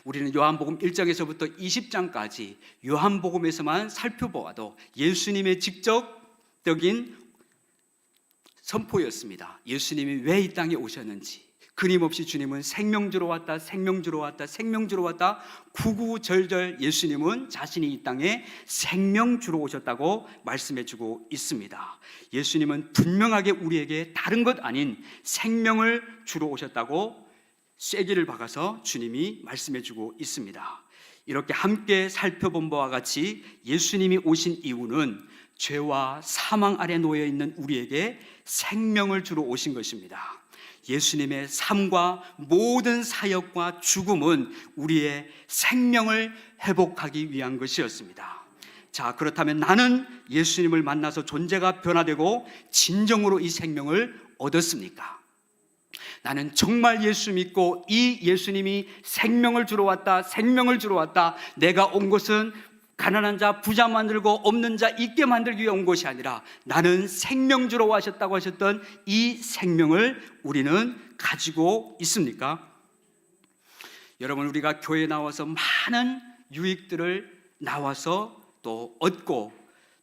우리는 요한복음 1장에서부터 20장까지 요한복음에서만 살펴보아도 예수님의 직접적인 선포였습니다. 예수님이 왜 이 땅에 오셨는지, 끊임없이 주님은 생명 주러 왔다, 생명 주러 왔다, 생명 주러 왔다. 구구절절 예수님은 자신이 이 땅에 생명 주러 오셨다고 말씀해주고 있습니다. 예수님은 분명하게 우리에게 다른 것 아닌 생명을 주러 오셨다고 쐐기를 박아서 주님이 말씀해주고 있습니다. 이렇게 함께 살펴본 바와 같이 예수님이 오신 이유는 죄와 사망 아래 놓여 있는 우리에게 생명을 주러 오신 것입니다. 예수님의 삶과 모든 사역과 죽음은 우리의 생명을 회복하기 위한 것이었습니다. 자, 그렇다면 나는 예수님을 만나서 존재가 변화되고 진정으로 이 생명을 얻었습니까? 나는 정말 예수 믿고 이 예수님이 생명을 주러 왔다, 생명을 주러 왔다. 내가 온 것은 가난한 자 부자 만들고 없는 자 있게 만들기 위해 온 것이 아니라 나는 생명 주러 오셨다고 하셨던 이 생명을 우리는 가지고 있습니까? 여러분, 우리가 교회에 나와서 많은 유익들을 나와서 또 얻고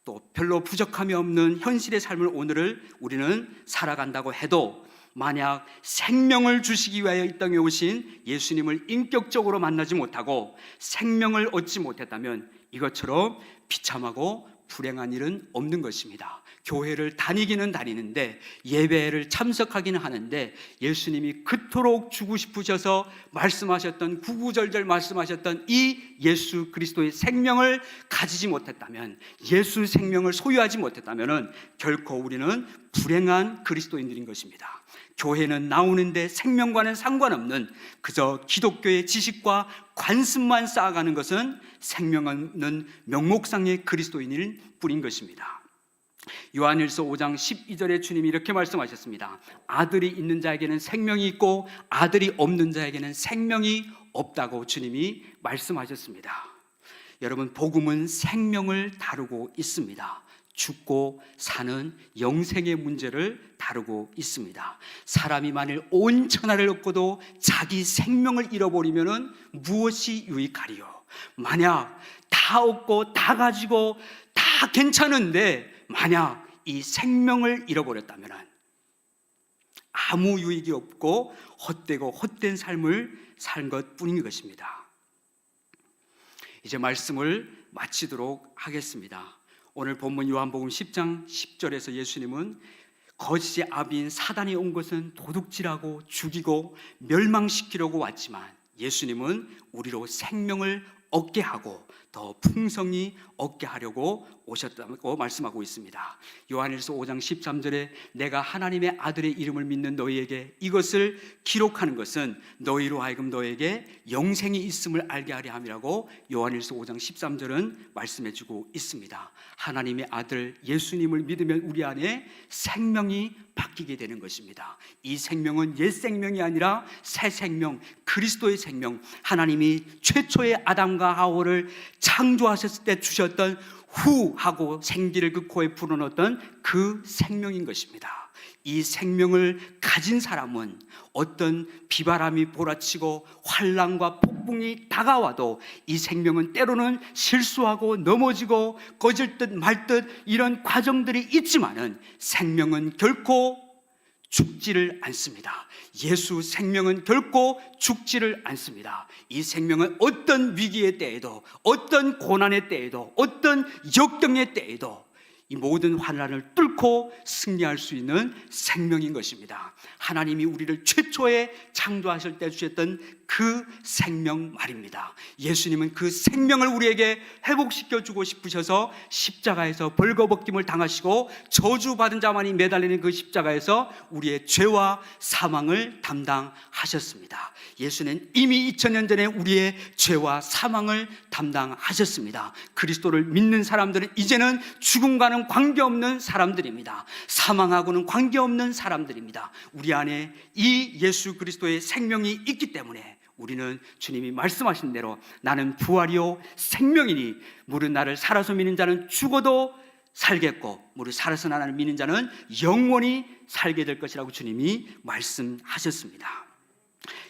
또 별로 부족함이 없는 현실의 삶을 오늘을 우리는 살아간다고 해도 만약 생명을 주시기 위하여 이 땅에 오신 예수님을 인격적으로 만나지 못하고 생명을 얻지 못했다면 이것처럼 비참하고 불행한 일은 없는 것입니다. 교회를 다니기는 다니는데 예배를 참석하기는 하는데 예수님이 그토록 주고 싶으셔서 말씀하셨던 구구절절 말씀하셨던 이 예수 그리스도의 생명을 가지지 못했다면, 예수 생명을 소유하지 못했다면 결코 우리는 불행한 그리스도인들인 것입니다. 교회는 나오는데 생명과는 상관없는 그저 기독교의 지식과 관습만 쌓아가는 것은 생명 없는 명목상의 그리스도인일 뿐인 것입니다. 요한일서 5장 12절에 주님이 이렇게 말씀하셨습니다. 아들이 있는 자에게는 생명이 있고 아들이 없는 자에게는 생명이 없다고 주님이 말씀하셨습니다. 여러분, 복음은 생명을 다루고 있습니다. 죽고 사는 영생의 문제를 다루고 있습니다. 사람이 만일 온 천하를 얻고도 자기 생명을 잃어버리면 무엇이 유익하리요? 만약 다 얻고 다 가지고 다 괜찮은데 만약 이 생명을 잃어버렸다면 아무 유익이 없고 헛되고 헛된 삶을 산 것뿐인 것입니다. 이제 말씀을 마치도록 하겠습니다. 오늘 본문 요한복음 10장 10절에서 예수님은 거짓의 아비인 사단이 온 것은 도둑질하고 죽이고 멸망시키려고 왔지만 예수님은 우리로 생명을 얻게 하고 더 풍성히 얻게 하려고 오셨다고 말씀하고 있습니다. 요한일서 5장 13절에 내가 하나님의 아들의 이름을 믿는 너희에게 이것을 기록하는 것은 너희로 하여금 너에게 영생이 있음을 알게 하려 함이라고 요한일서 5장 13절은 말씀해주고 있습니다. 하나님의 아들 예수님을 믿으면 우리 안에 생명이 바뀌게 되는 것입니다. 이 생명은 옛 생명이 아니라 새 생명, 그리스도의 생명, 하나님이 최초의 아담과 하와를 창조하셨을 때 주셨던 후 하고 생기를 그 코에 불어넣었던 그 생명인 것입니다. 이 생명을 가진 사람은 어떤 비바람이 몰아치고 환난과 폭풍이 다가와도 이 생명은 때로는 실수하고 넘어지고 꺼질 듯 말 듯 이런 과정들이 있지만은 생명은 결코 죽지를 않습니다. 예수 생명은 결코 죽지를 않습니다. 이 생명은 어떤 위기의 때에도, 어떤 고난의 때에도, 어떤 역경의 때에도 이 모든 환난을 뚫고 승리할 수 있는 생명인 것입니다. 하나님이 우리를 최초에 창조하실 때 주셨던 그 생명 말입니다. 예수님은 그 생명을 우리에게 회복시켜 주고 싶으셔서 십자가에서 벌거벗김을 당하시고 저주받은 자만이 매달리는 그 십자가에서 우리의 죄와 사망을 담당하셨습니다. 예수는 이미 2000년 전에 우리의 죄와 사망을 담당하셨습니다. 그리스도를 믿는 사람들은 이제는 죽음과는 관계없는 사람들입니다. 사망하고는 관계없는 사람들입니다. 우리 안에 이 예수 그리스도의 생명이 있기 때문에 우리는 주님이 말씀하신 대로 나는 부활이요 생명이니 무릇 나를 살아서 믿는 자는 죽어도 살겠고 무릇 살아서 나를 믿는 자는 영원히 살게 될 것이라고 주님이 말씀하셨습니다.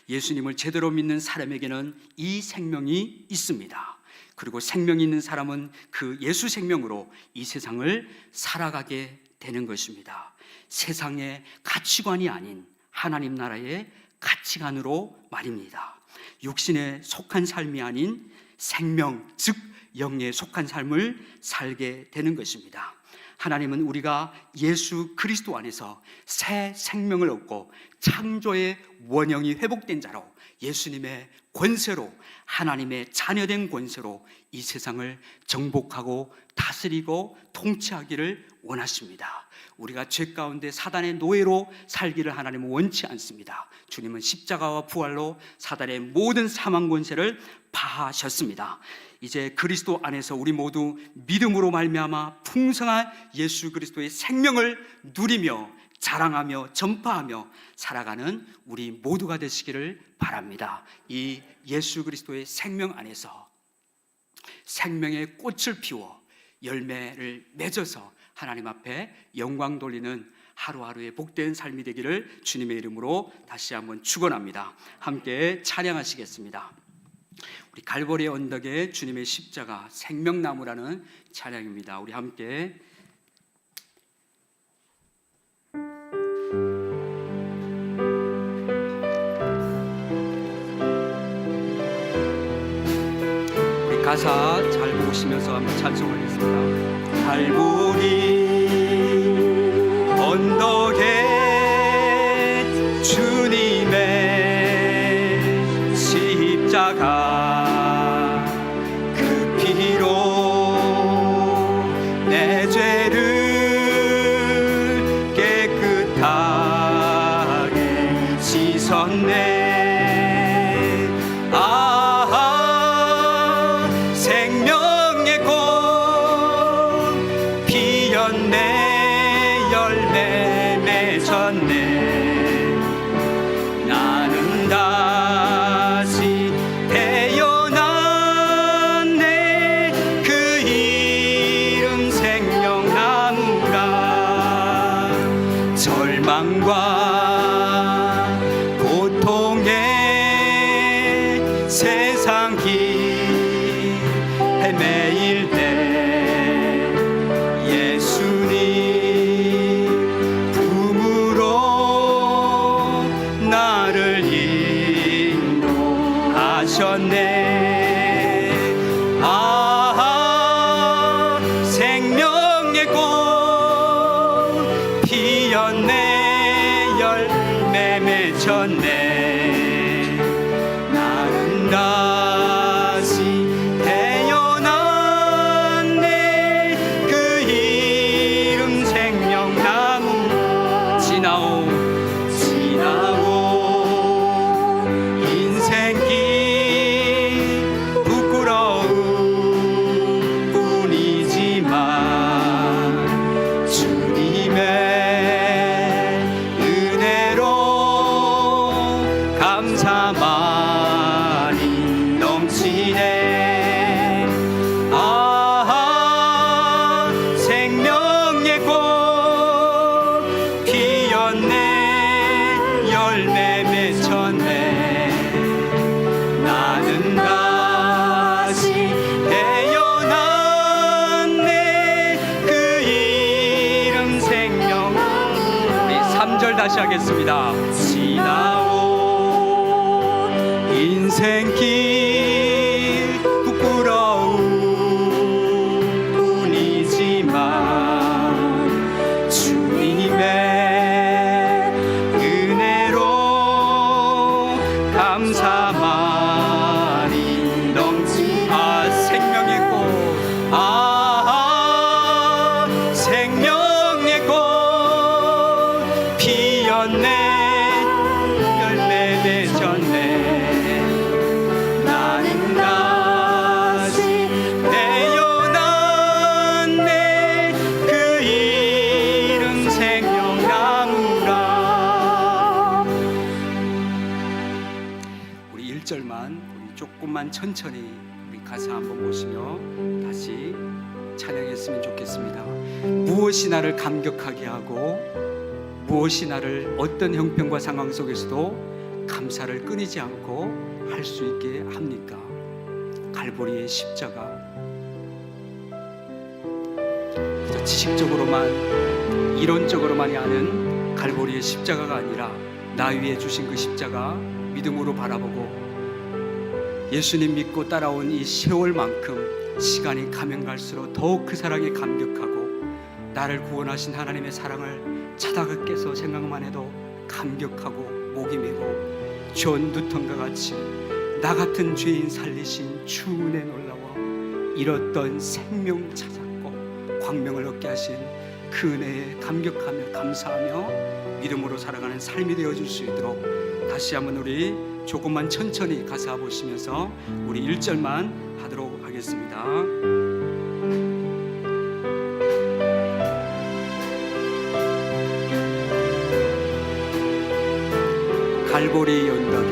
예수님을 제대로 믿는 사람에게는 이 생명이 있습니다. 그리고 생명이 있는 사람은 그 예수 생명으로 이 세상을 살아가게 되는 것입니다. 세상의 가치관이 아닌 하나님 나라의 가치관으로 말입니다. 육신에 속한 삶이 아닌 생명, 즉 영에 속한 삶을 살게 되는 것입니다. 하나님은 우리가 예수 그리스도 안에서 새 생명을 얻고 창조의 원형이 회복된 자로 예수님의 권세로 하나님의 자녀된 권세로 이 세상을 정복하고 다스리고 통치하기를 원하십니다. 우리가 죄 가운데 사단의 노예로 살기를 하나님은 원치 않습니다. 주님은 십자가와 부활로 사단의 모든 사망 권세를 파하셨습니다. 이제 그리스도 안에서 우리 모두 믿음으로 말미암아 풍성한 예수 그리스도의 생명을 누리며 자랑하며 전파하며 살아가는 우리 모두가 되시기를 바랍니다. 이 예수 그리스도의 생명 안에서 생명의 꽃을 피워 열매를 맺어서 하나님 앞에 영광 돌리는 하루하루의 복된 삶이 되기를 주님의 이름으로 다시 한번 축원합니다. 함께 찬양하시겠습니다. 우리 갈보리 언덕에 주님의 십자가 생명나무라는 찬양입니다. 우리 함께 우리 가사 잘 보시면서 한번 찬송하겠습니다. 갈보리 언덕에 주님의 십자가 그 피로 내 죄를 깨끗하게 씻었네. 생명의 꽃 피었네. 열매 맺었네. 나는 다시 태어났네. 그 이름 생명나무라. 절망과 고통의 세상 길 헤매일 때 예수님 품으로 나를 인도하셨네. 생명의 꽃 피었네. 열매 맺혔네. 나는 다시 태어났네. 그 이름 생명나무. 지나오 인생길 부끄러운 뿐이지만 주님의 은혜로 감사 많이 넘치네. 생명의 꽃 피었네. 열매 맺혔네. 나는 1절 다시 하겠습니다. 지나온 인생길 부끄러운 뿐이지만 주님의 은혜로 감사 많이 넘치 생명의 꽃 생명의 꽃 피었네 열매 맺었네 나는 다시 태어났네 그 이름 생명나무라. 우리 1절만 우리 조금만 천천히 우리 가사 한번 보시며 다시 찬양했으면 좋겠습니다. 무엇이 나를 감격하게 하고 무엇이 나를 어떤 형편과 상황 속에서도 감사를 끊이지 않고 할 수 있게 합니까? 갈보리의 십자가. 그저 지식적으로만 이론적으로만이 아는 갈보리의 십자가가 아니라 나 위에 주신 그 십자가 믿음으로 바라보고 예수님 믿고 따라온 이 세월만큼 시간이 가면 갈수록 더욱 그 사랑에 감격하고 나를 구원하신 하나님의 사랑을 찾아가께서 생각만 해도 감격하고 목이 메고 존 뉴턴과 같이 나 같은 죄인 살리신 주 은혜 놀라워 잃었던 생명 찾았고 광명을 얻게 하신 그 은혜에 감격하며 감사하며 믿음으로 살아가는 삶이 되어줄 수 있도록 다시 한번 우리 조금만 천천히 가사 보시면서 우리 1절만 하도록 하겠습니다. 갈보리 언덕에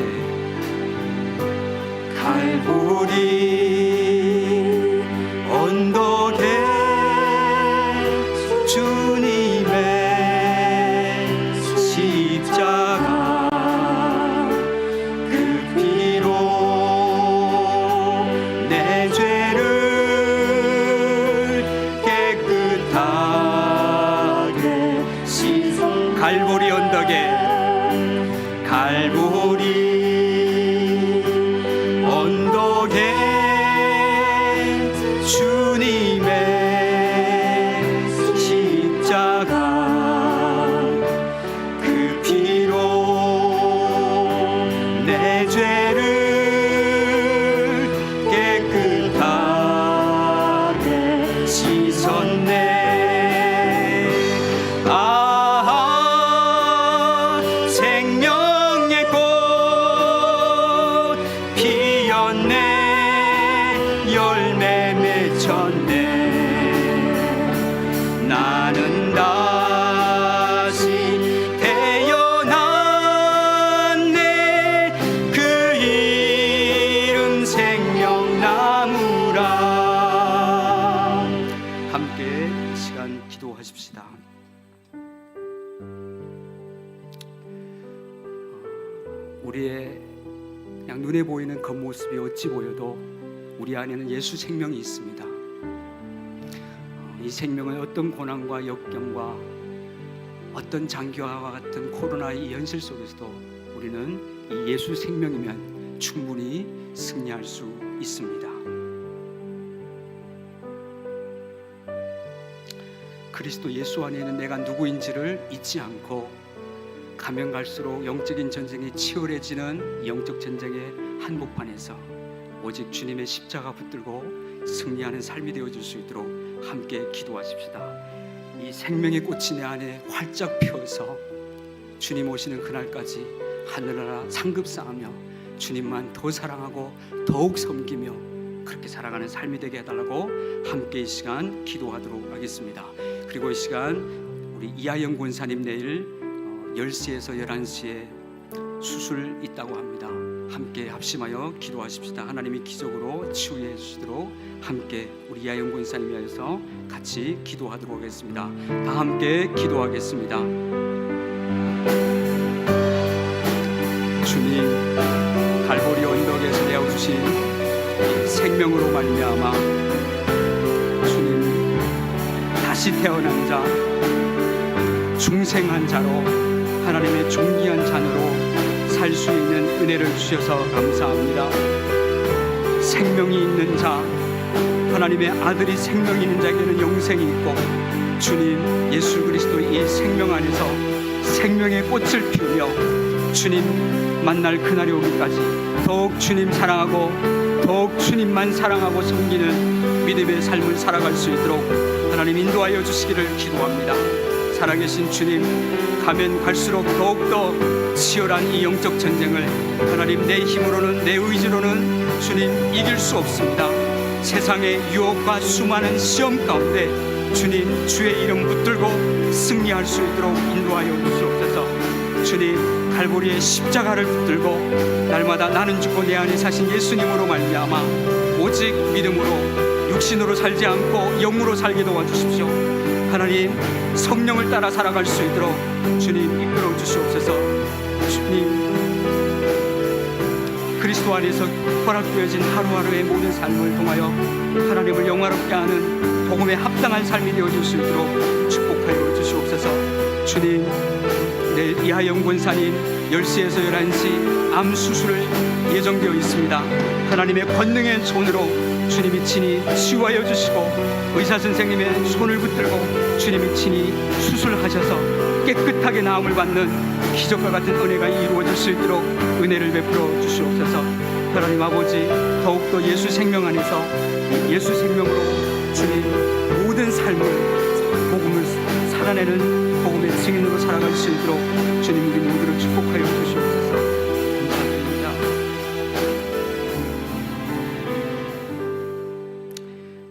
갈보리 언덕에 주님의 십자가 그 피로 내 죄를 깨끗하게 씻어 갈보리 언덕에 갈보리 언덕에 주님의 십자가 그 피로 내 죄를 깨끗하게 씻었네. 생명의 꽃 피었네 열매 맺혔네 나는 다시 태어났네 그 이름 생명나무라. 함께 이 시간 기도하십시다. 우리의 그냥 눈에 보이는 겉모습이 어찌 보여도 우리 안에는 예수 생명이 있습니다. 이 생명은 어떤 고난과 역경과 어떤 장기화와 같은 코로나의 이 현실 속에서도 우리는 이 예수 생명이면 충분히 승리할 수 있습니다. 그리스도 예수 안에 있는 내가 누구인지를 잊지 않고 가면 갈수록 영적인 전쟁이 치열해지는 영적 전쟁의 한복판에서 오직 주님의 십자가 붙들고 승리하는 삶이 되어줄 수 있도록 함께 기도하십시다. 이 생명의 꽃이 내 안에 활짝 피어서 주님 오시는 그날까지 하늘나라 상급 쌓으며 주님만 더 사랑하고 더욱 섬기며 그렇게 살아가는 삶이 되게 해달라고 함께 이 시간 기도하도록 하겠습니다. 그리고 이 시간 우리 이하영 권사님 내일 10시에서 11시에 수술 있다고 합니다. 함께 합심하여 기도하십시다. 하나님이 기적으로 치유해 주시도록 함께 우리 이하영 권사님 위해서 같이 기도하도록 하겠습니다. 다 함께 기도하겠습니다. 주님, 갈보리 언덕에서 내어주신 생명으로 말미암아 주님 다시 태어난 자, 중생한 자로 하나님 살 수 있는 은혜를 주셔서 감사합니다. 생명이 있는 자, 하나님의 아들이 생명이 있는 자에게는 영생이 있고, 주님 예수 그리스도의 이 생명 안에서 생명의 꽃을 피우며 주님 만날 그날이 오기까지 더욱 주님 사랑하고 더욱 주님만 사랑하고 섬기는 믿음의 삶을 살아갈 수 있도록 하나님 인도하여 주시기를 기도합니다. 살아계신 주님, 가면 갈수록 더욱더 치열한 이 영적 전쟁을 하나님 내 힘으로는 내 의지로는 주님 이길 수 없습니다. 세상의 유혹과 수많은 시험 가운데 주님 주의 이름 붙들고 승리할 수 있도록 인도하여 주시옵소서. 주님 갈보리의 십자가를 붙들고 날마다 나는 죽고 내 안에 사신 예수님으로 말미암아 오직 믿음으로 육신으로 살지 않고 영으로 살게 도와주십시오. 하나님 성령을 따라 살아갈 수 있도록 주님 이끌어 주시옵소서. 주님 그리스도 안에서 허락되어진 하루하루의 모든 삶을 통하여 하나님을 영화롭게 하는 복음에 합당한 삶이 되어질 수 있도록 축복하여 주시옵소서. 주님, 내일 이하영 권사님 10시에서 11시 암 수술을 예정되어 있습니다. 하나님의 권능의 손으로 주님이 친히 치유하여 주시고 의사 선생님의 손을 붙들고 주님이 친히 수술하셔서 깨끗하게 나음을 받는 기적과 같은 은혜가 이루어질 수 있도록 은혜를 베풀어 주시옵소서. 하나님 아버지, 더욱더 예수 생명 안에서 예수 생명으로 주님 모든 삶을 복음을 살아내는 복음의 증인으로 살아갈 수 있도록 주님 우리 모두를 축복하여 주시옵소서. 감사드립니다.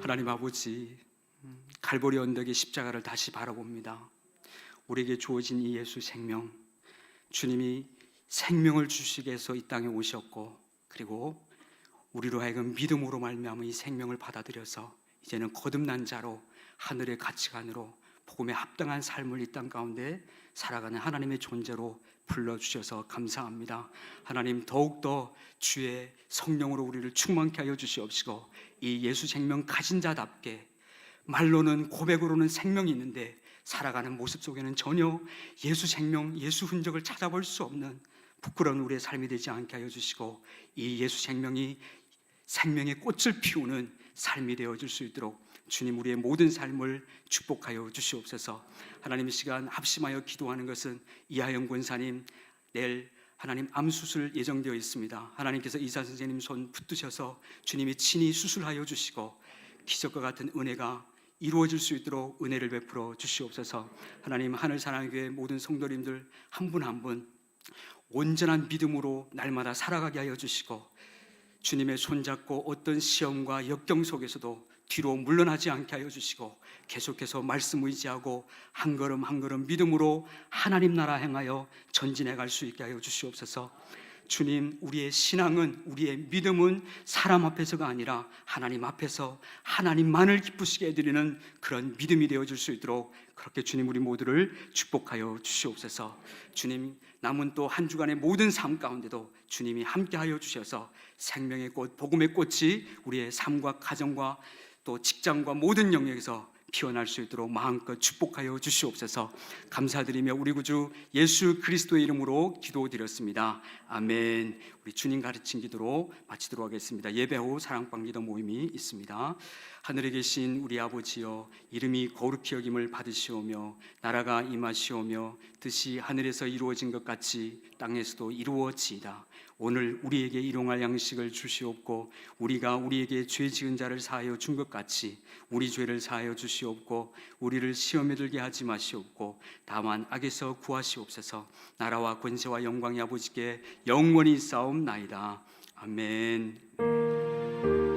하나님 아버지, 갈보리 언덕의 십자가를 다시 바라봅니다. 우리에게 주어진 이 예수 생명, 주님이 생명을 주시기 위해서 이 땅에 오셨고, 그리고 우리로 하여금 믿음으로 말미암아 이 생명을 받아들여서 이제는 거듭난 자로 하늘의 가치관으로 복음에 합당한 삶을 이 땅 가운데 살아가는 하나님의 존재로 불러주셔서 감사합니다. 하나님 더욱더 주의 성령으로 우리를 충만케 하여 주시옵시고 이 예수 생명 가진 자답게 말로는 고백으로는 생명이 있는데 살아가는 모습 속에는 전혀 예수 생명, 예수 흔적을 찾아볼 수 없는 부끄러운 우리의 삶이 되지 않게 하여 주시고 이 예수 생명이 생명의 꽃을 피우는 삶이 되어질 수 있도록 주님 우리의 모든 삶을 축복하여 주시옵소서. 하나님 이 시간 합심하여 기도하는 것은 이하영 권사님 내일 하나님 암 수술 예정되어 있습니다. 하나님께서 의사 선생님 손 붙드셔서 주님이 친히 수술하여 주시고 기적과 같은 은혜가 이루어질 수 있도록 은혜를 베풀어 주시옵소서. 하나님 하늘사랑교회 모든 성도님들 한 분 한 분 온전한 믿음으로 날마다 살아가게 하여 주시고 주님의 손잡고 어떤 시험과 역경 속에서도 뒤로 물러나지 않게 하여 주시고 계속해서 말씀 의지하고 한 걸음 한 걸음 믿음으로 하나님 나라 행하여 전진해 갈 수 있게 하여 주시옵소서. 주님, 우리의 신앙은, 우리의 믿음은 사람 앞에서가 아니라 하나님 앞에서 하나님만을 기쁘시게 해드리는 그런 믿음이 되어줄 수 있도록 그렇게 주님 우리 모두를 축복하여 주시옵소서. 주님, 남은 또 한 주간의 모든 삶 가운데도 주님이 함께하여 주셔서 생명의 꽃, 복음의 꽃이 우리의 삶과 가정과 또 직장과 모든 영역에서 피어날 수 있도록 마음껏 축복하여 주시옵소서. 감사드리며 우리 구주 예수 그리스도의 이름으로 기도드렸습니다. 아멘. 우리 주님 가르친 기도로 마치도록 하겠습니다. 예배 후 사랑방 기도 모임이 있습니다. 하늘에 계신 우리 아버지여, 이름이 거룩히 여김을 받으시오며 나라가 임하시오며 뜻이 하늘에서 이루어진 것 같이 땅에서도 이루어지이다. 오늘 우리에게 일용할 양식을 주시옵고 우리가 우리에게 죄 지은 자를 사하여 준 것 같이 우리 죄를 사하여 주시옵고 우리를 시험에 들게 하지 마시옵고 다만 악에서 구하시옵소서. 나라와 권세와 영광이 아버지께 영원히 있사옵나이다. 아멘.